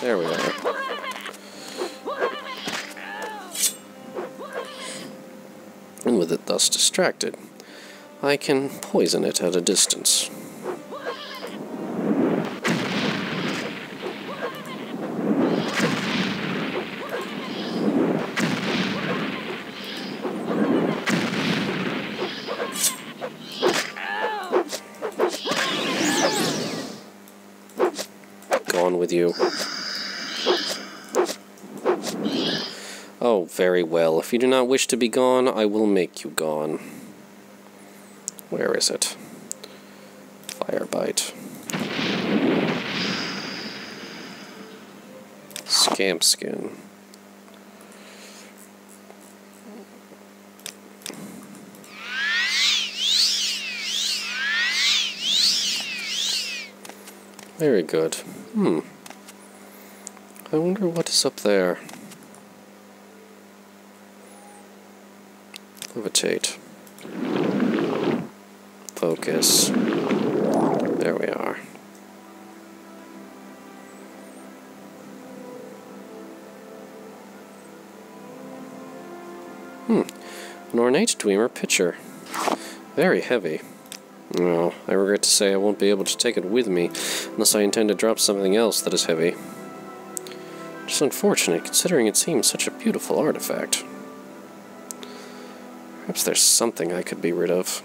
There we are. And with it thus distracted, I can poison it at a distance. Gone with you. Oh, very well. If you do not wish to be gone, I will make you gone. Where is it? Firebite. Scamp skin. Very good. I wonder what is up there. Levitate. Focus. There we are. An ornate Dwemer pitcher. Very heavy. Well, I regret to say I won't be able to take it with me unless I intend to drop something else that is heavy. Just unfortunate, considering it seems such a beautiful artifact. Perhaps there's something I could be rid of.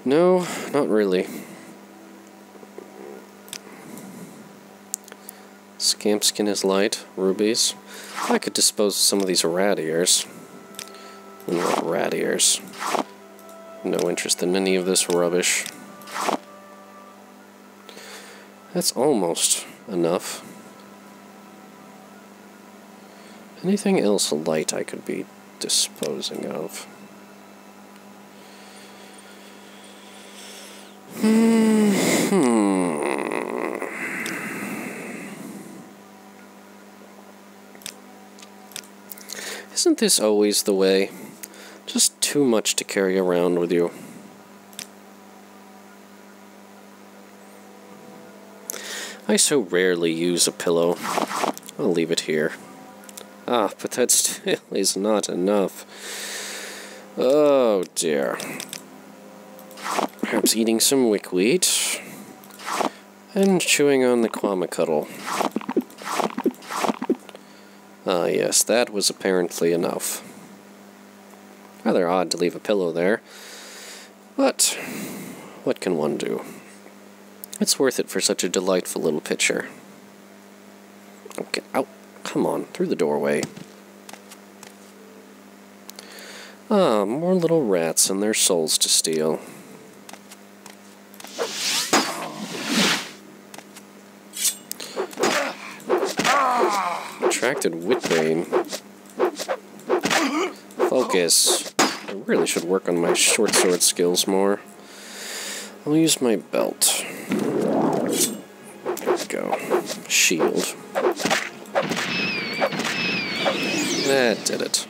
No, not really. Scamp skin is light, rubies. I could dispose of some of these rat ears. And what rat ears? No interest in any of this rubbish. That's almost enough. Anything else light I could be disposing of? Isn't this always the way? Just too much to carry around with you. I so rarely use a pillow. I'll leave it here. Ah, but that still is not enough. Oh dear. Perhaps eating some wickweed and chewing on the Quamacuddle. Ah yes, that was apparently enough. Rather odd to leave a pillow there, but what can one do? It's worth it for such a delightful little pitcher. Oh, get out. Come on, through the doorway. Ah, more little rats and their souls to steal. Attracted Whitbane. Focus. I really should work on my short sword skills more. I'll use my belt. There we go. Shield. That did it.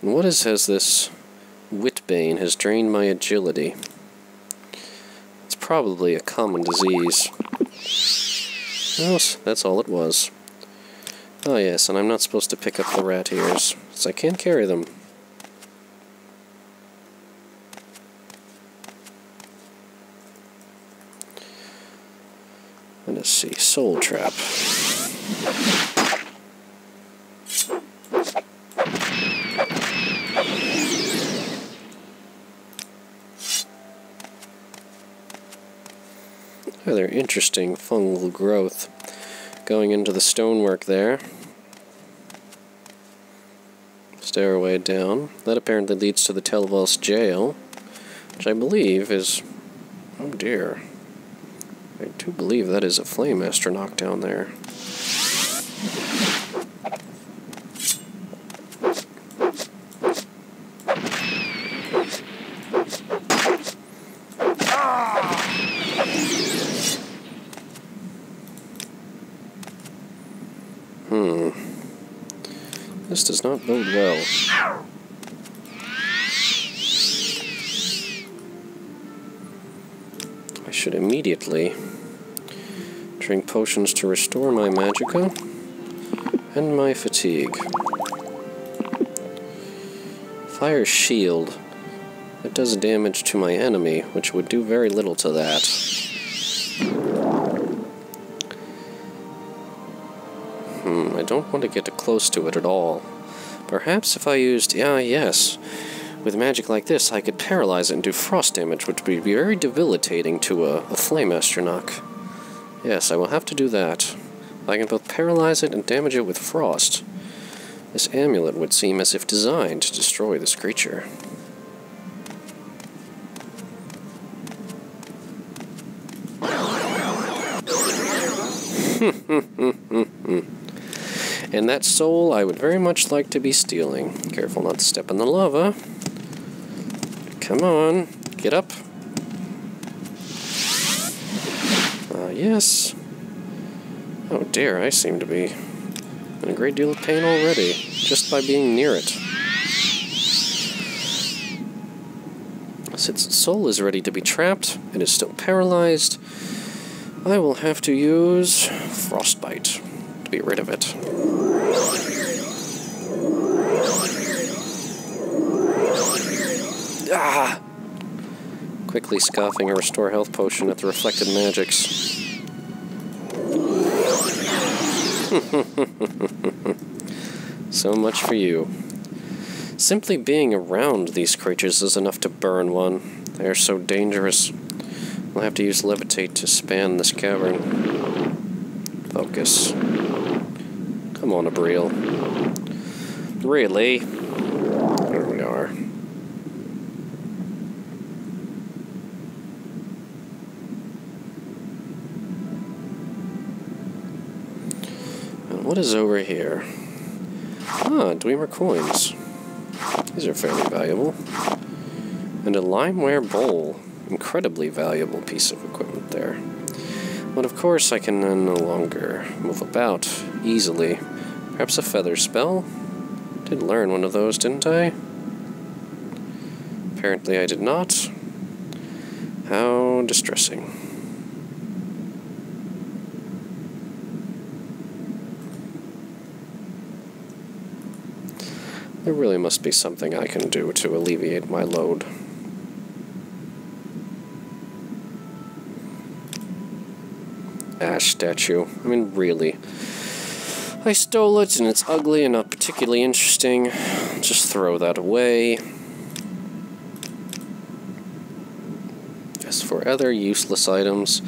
And what has this Whitbane has drained my agility? It's probably a common disease. Well, that's all it was. Oh yes, and I'm not supposed to pick up the rat ears, so I can't carry them. Let us see, Soul Trap. Rather interesting fungal growth going into the stonework there. Stairway down. That apparently leads to the Tel Vos jail, which I believe is... oh dear. I do believe that is a Flame Astronach down there. This does not bode well. I should immediately drink potions to restore my magicka and my fatigue. Fire shield. It does damage to my enemy, which would do very little to that. I don't want to get close to it at all. Perhaps if I used... yes. With magic like this, I could paralyze it and do frost damage, which would be very debilitating to a Flame Astronach. Yes, I will have to do that. I can both paralyze it and damage it with frost. This amulet would seem as if designed to destroy this creature. And that soul I would very much like to be stealing. Careful not to step in the lava. Come on, get up. Yes. Oh dear, I seem to be in a great deal of pain already, just by being near it. Since its soul is ready to be trapped, it is still paralyzed, I will have to use Frostbite to be rid of it. Ah! Quickly scoffing a restore health potion at the reflected magics. So much for you. Simply being around these creatures is enough to burn one. They are so dangerous. I'll have to use levitate to span this cavern. Focus. Come on, Abreel. Really? There we are. And what is over here? Ah, Dwemer coins. These are fairly valuable. And a limeware bowl. Incredibly valuable piece of equipment there. But of course I can no longer move about easily. Perhaps a feather spell? Did learn one of those, didn't I? Apparently I did not. How distressing. There really must be something I can do to alleviate my load. Ash statue. I mean, really. I stole it, and it's ugly and not particularly interesting. Just throw that away. As for other useless items,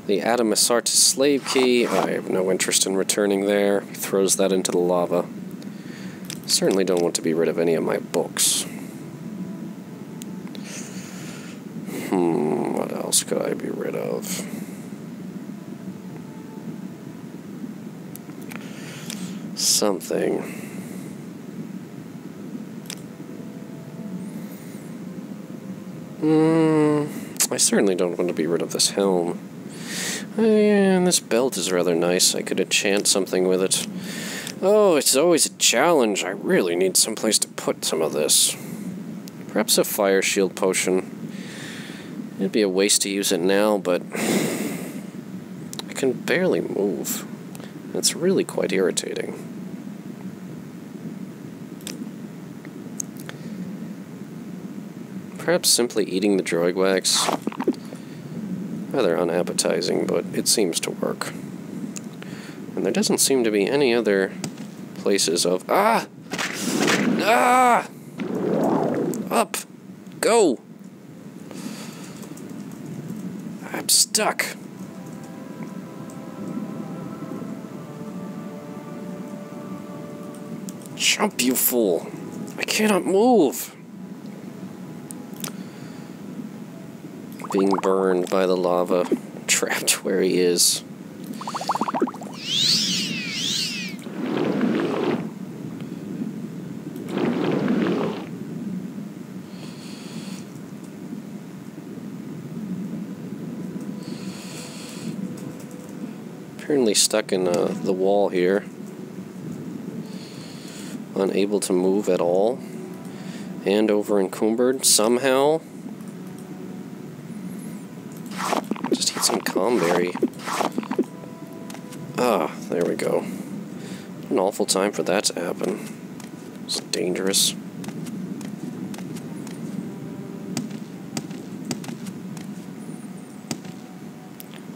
the Adamasartus slave key, I have no interest in returning there. He throws that into the lava. Certainly don't want to be rid of any of my books. What else could I be rid of? Something. I certainly don't want to be rid of this helm. And this belt is rather nice. I could enchant something with it. Oh, it's always a challenge. I really need someplace to put some of this. Perhaps a fire shield potion. It'd be a waste to use it now, but I can barely move. It's really quite irritating. Perhaps simply eating the droid wax. Rather unappetizing, but it seems to work. And there doesn't seem to be any other places of... Ah! Ah! Up! Go! I'm stuck. Jump, you fool! I cannot move! Being burned by the lava, trapped where he is. Apparently stuck in the wall here. unable to move at all, and over encumbered somehow. Just eat some comberry. Ah, there we go. An awful time for that to happen. It's dangerous.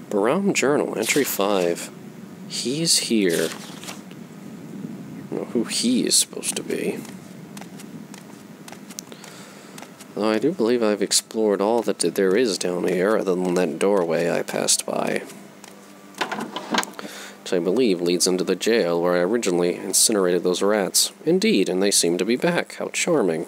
Baram Journal, entry 5. He's here. I don't know who he is supposed to be. Though I do believe I've explored all that there is down here, other than that doorway I passed by. Which I believe leads into the jail where I originally incinerated those rats. Indeed, and they seem to be back. How charming.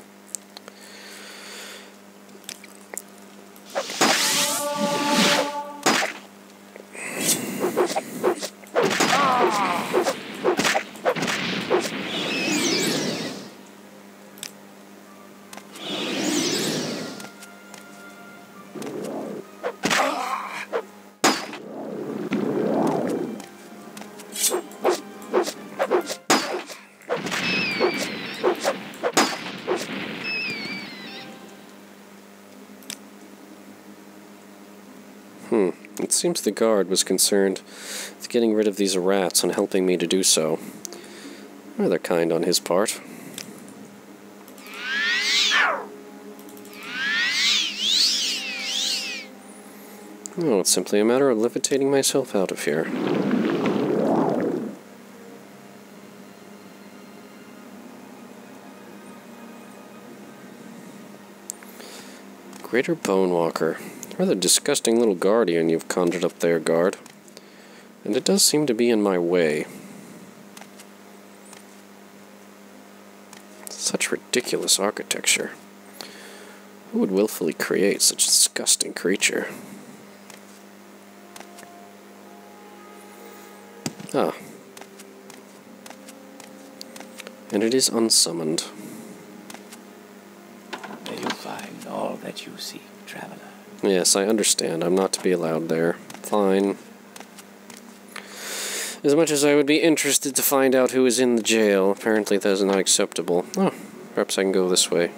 It seems the guard was concerned with getting rid of these rats and helping me to do so. Rather kind on his part. Oh, it's simply a matter of levitating myself out of here. Greater Bonewalker. Rather disgusting little guardian you've conjured up there, guard. And it does seem to be in my way. Such ridiculous architecture. Who would willfully create such a disgusting creature? Ah. And it is unsummoned. May you find all that you seek, traveler. Yes, I understand. I'm not to be allowed there. Fine. As much as I would be interested to find out who is in the jail, apparently that is not acceptable. Oh, perhaps I can go this way.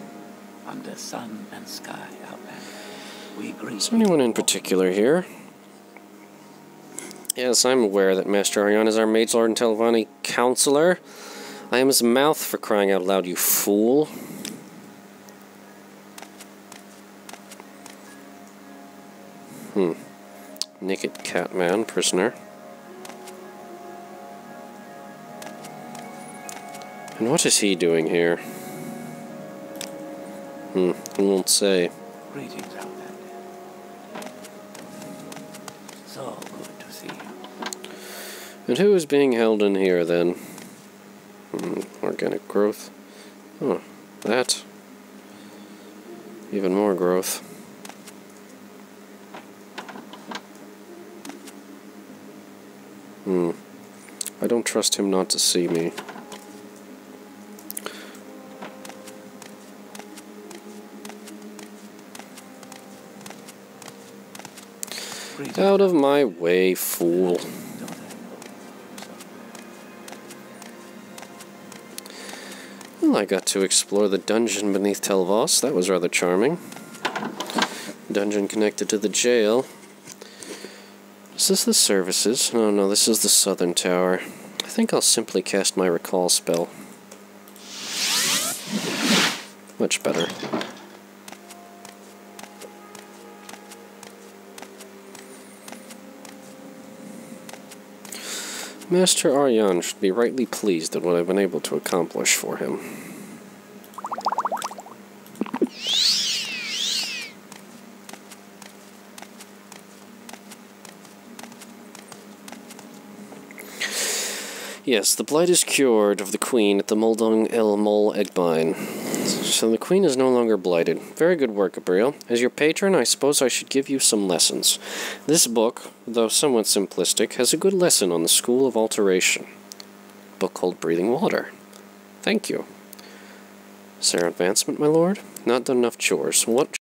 Under sun and sky, Altmer, we greet. Is there anyone in particular here? Yes, I'm aware that Master Aryon is our Mage Lord and Telvanni counselor. I am his mouth, for crying out loud, you fool. Naked Catman, prisoner. And what is he doing here? He won't say. Greetings, Altmer. So good to see you. And who is being held in here, then? Organic growth. Oh, that. Even more growth. I don't trust him not to see me. Out of my way, fool. Well, I got to explore the dungeon beneath Tel Vos. That was rather charming. Dungeon connected to the jail. Is this the services? Oh no, this is the southern tower. I think I'll simply cast my recall spell. Much better. Master Aryon should be rightly pleased at what I've been able to accomplish for him. Yes, the blight is cured of the queen at the Muldung El Mol Egbine. So the queen is no longer blighted. Very good work, Abreel. As your patron, I suppose I should give you some lessons. This book, though somewhat simplistic, has a good lesson on the school of alteration. Book called Breathing Water. Thank you. Is there advancement, my lord? Not done enough chores. What